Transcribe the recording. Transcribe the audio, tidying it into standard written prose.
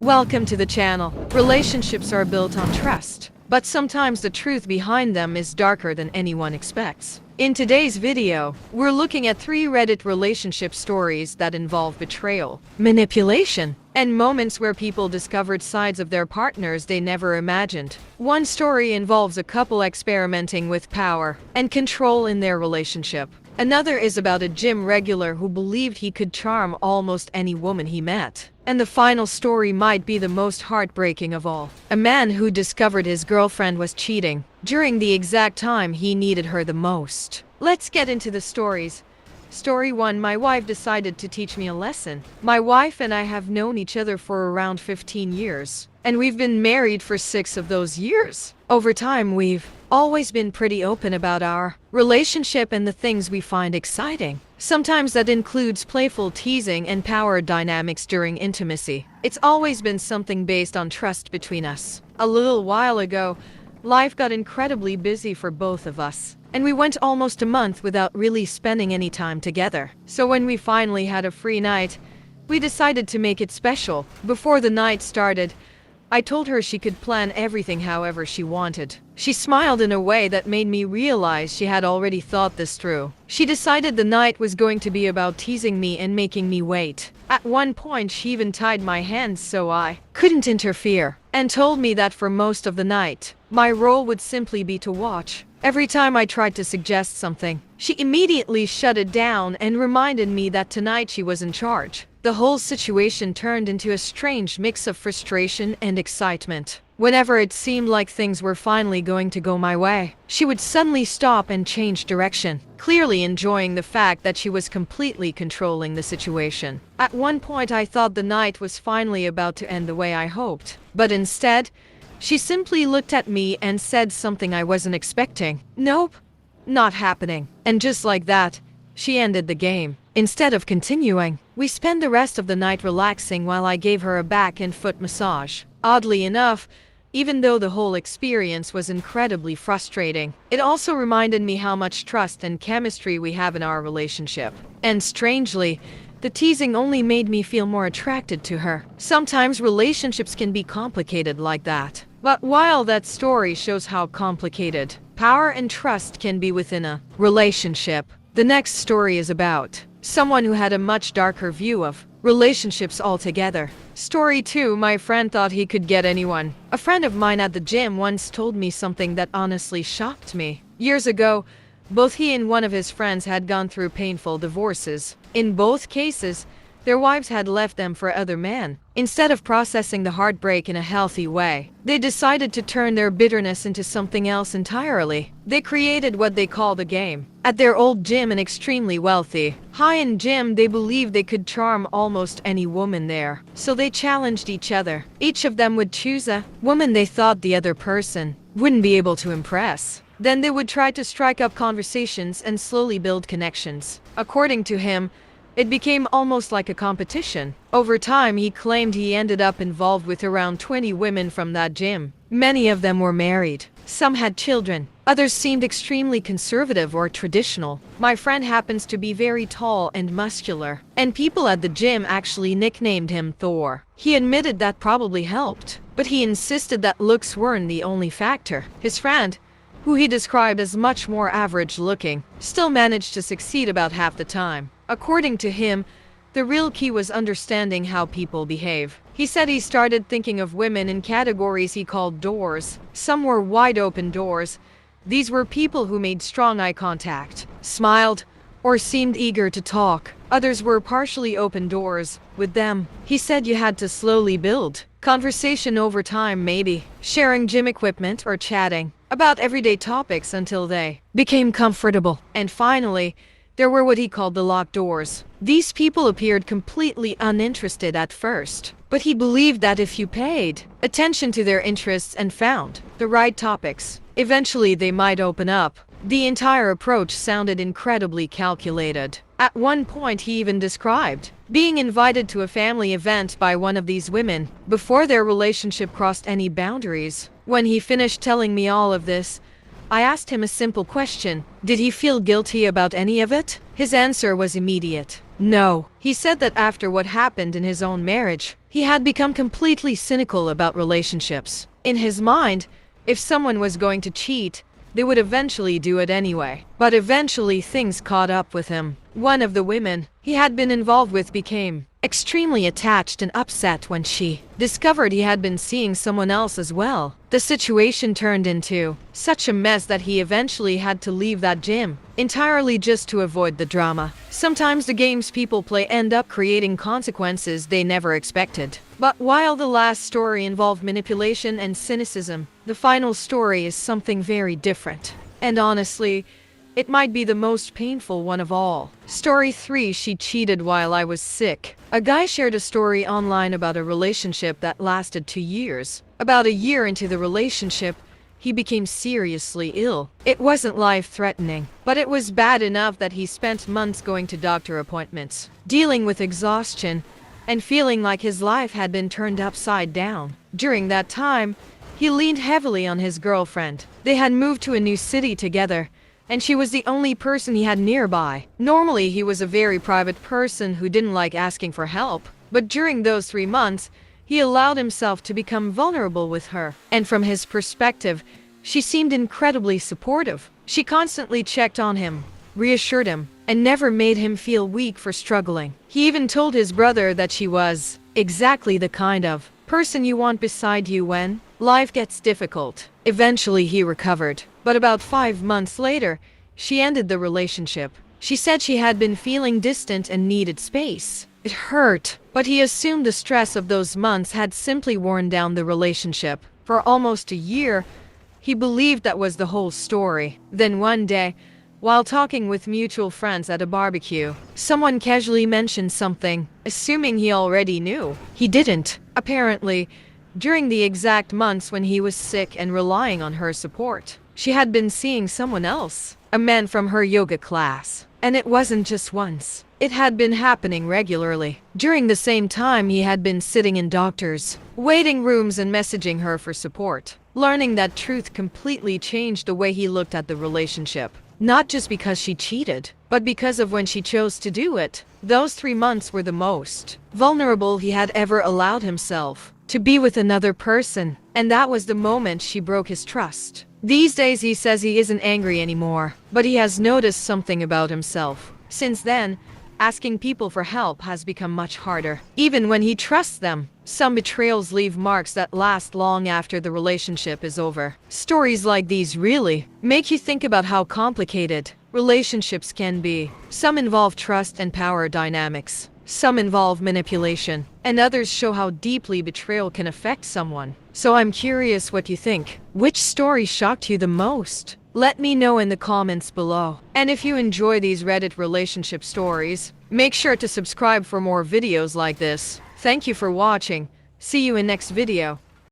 Welcome to the channel. Relationships are built on trust, but sometimes the truth behind them is darker than anyone expects. In today's video, we're looking at 3 Reddit relationship stories that involve betrayal, manipulation, and moments where people discovered sides of their partners they never imagined. One story involves a couple experimenting with power and control in their relationship. Another is about a gym regular who believed he could charm almost any woman he met. And the final story might be the most heartbreaking of all. A man who discovered his girlfriend was cheating during the exact time he needed her the most. Let's get into the stories. Story 1. My wife decided to teach me a lesson. My wife and I have known each other for around 15 years, and we've been married for 6 of those years. Over time, we've always been pretty open about our relationship and the things we find exciting. Sometimes that includes playful teasing and power dynamics during intimacy. It's always been something based on trust between us. A little while ago, life got incredibly busy for both of us, and we went almost a month without really spending any time together. So when we finally had a free night, we decided to make it special. Before the night started, I told her she could plan everything however she wanted. She smiled in a way that made me realize she had already thought this through. She decided the night was going to be about teasing me and making me wait. At one point, she even tied my hands so I couldn't interfere, and told me that for most of the night, my role would simply be to watch. Every time I tried to suggest something, she immediately shut it down and reminded me that tonight she was in charge. The whole situation turned into a strange mix of frustration and excitement. Whenever it seemed like things were finally going to go my way, she would suddenly stop and change direction, clearly enjoying the fact that she was completely controlling the situation. At one point, I thought the night was finally about to end the way I hoped, but instead, she simply looked at me and said something I wasn't expecting. "Nope, not happening." And just like that, she ended the game. Instead of continuing, we spent the rest of the night relaxing while I gave her a back and foot massage. Oddly enough, even though the whole experience was incredibly frustrating, it also reminded me how much trust and chemistry we have in our relationship. And strangely, the teasing only made me feel more attracted to her. Sometimes relationships can be complicated like that. But while that story shows how complicated power and trust can be within a relationship, the next story is about someone who had a much darker view of relationships altogether. Story 2. My friend thought he could get anyone. A friend of mine at the gym once told me something that honestly shocked me. Years ago, both he and one of his friends had gone through painful divorces. In both cases, their wives had left them for other men. Instead of processing the heartbreak in a healthy way, they decided to turn their bitterness into something else entirely. They created what they called a game. At their old gym, an extremely wealthy, high-end gym, they believed they could charm almost any woman there. So they challenged each other. Each of them would choose a woman they thought the other person wouldn't be able to impress. Then they would try to strike up conversations and slowly build connections. According to him, it became almost like a competition. Over time, he claimed he ended up involved with around 20 women from that gym. Many of them were married. Some had children. Others seemed extremely conservative or traditional. My friend happens to be very tall and muscular, and people at the gym actually nicknamed him Thor. He admitted that probably helped, but he insisted that looks weren't the only factor. His friend, who he described as much more average looking, still managed to succeed about half the time. According to him, the real key was understanding how people behave. He said he started thinking of women in categories he called doors. Some were wide open doors. These were people who made strong eye contact, smiled, or seemed eager to talk. Others were partially open doors. With them, he said you had to slowly build conversation over time, maybe sharing gym equipment or chatting about everyday topics until they became comfortable. And finally, there were what he called the locked doors. These people appeared completely uninterested at first, but he believed that if you paid attention to their interests and found the right topics, eventually they might open up. The entire approach sounded incredibly calculated. At one point, he even described being invited to a family event by one of these women before their relationship crossed any boundaries. When he finished telling me all of this, I asked him a simple question. Did he feel guilty about any of it? His answer was immediate. No. He said that after what happened in his own marriage, he had become completely cynical about relationships. In his mind, if someone was going to cheat, they would eventually do it anyway. But eventually things caught up with him. One of the women he had been involved with became extremely attached and upset when she discovered he had been seeing someone else as well. The situation turned into such a mess that he eventually had to leave that gym entirely just to avoid the drama. Sometimes the games people play end up creating consequences they never expected. But while the last story involved manipulation and cynicism, the final story is something very different. And honestly, it might be the most painful one of all. Story 3: She cheated while I was sick. A guy shared a story online about a relationship that lasted 2 years. About a year into the relationship, he became seriously ill. It wasn't life-threatening, but it was bad enough that he spent months going to doctor appointments, dealing with exhaustion, and feeling like his life had been turned upside down. During that time, he leaned heavily on his girlfriend. They had moved to a new city together, and she was the only person he had nearby. Normally, he was a very private person who didn't like asking for help, but during those 3 months, he allowed himself to become vulnerable with her. And from his perspective, she seemed incredibly supportive. She constantly checked on him, reassured him, and never made him feel weak for struggling. He even told his brother that she was exactly the kind of person you want beside you when life gets difficult. Eventually, he recovered. But about 5 months later, she ended the relationship. She said she had been feeling distant and needed space. It hurt, but he assumed the stress of those months had simply worn down the relationship. For almost a year, he believed that was the whole story. Then one day, while talking with mutual friends at a barbecue, someone casually mentioned something, assuming he already knew. He didn't. Apparently, during the exact months when he was sick and relying on her support, she had been seeing someone else, a man from her yoga class. And it wasn't just once. It had been happening regularly. During the same time, he had been sitting in doctors' waiting rooms and messaging her for support. Learning that truth completely changed the way he looked at the relationship. Not just because she cheated, but because of when she chose to do it. Those 3 months were the most vulnerable he had ever allowed himself to be with another person. And that was the moment she broke his trust. These days he says he isn't angry anymore, but he has noticed something about himself. Since then, asking people for help has become much harder, even when he trusts them. Some betrayals leave marks that last long after the relationship is over. Stories like these really make you think about how complicated relationships can be. Some involve trust and power dynamics. Some involve manipulation, and others show how deeply betrayal can affect someone. So I'm curious what you think. Which story shocked you the most? Let me know in the comments below. And if you enjoy these Reddit relationship stories, make sure to subscribe for more videos like this. Thank you for watching. See you in next video.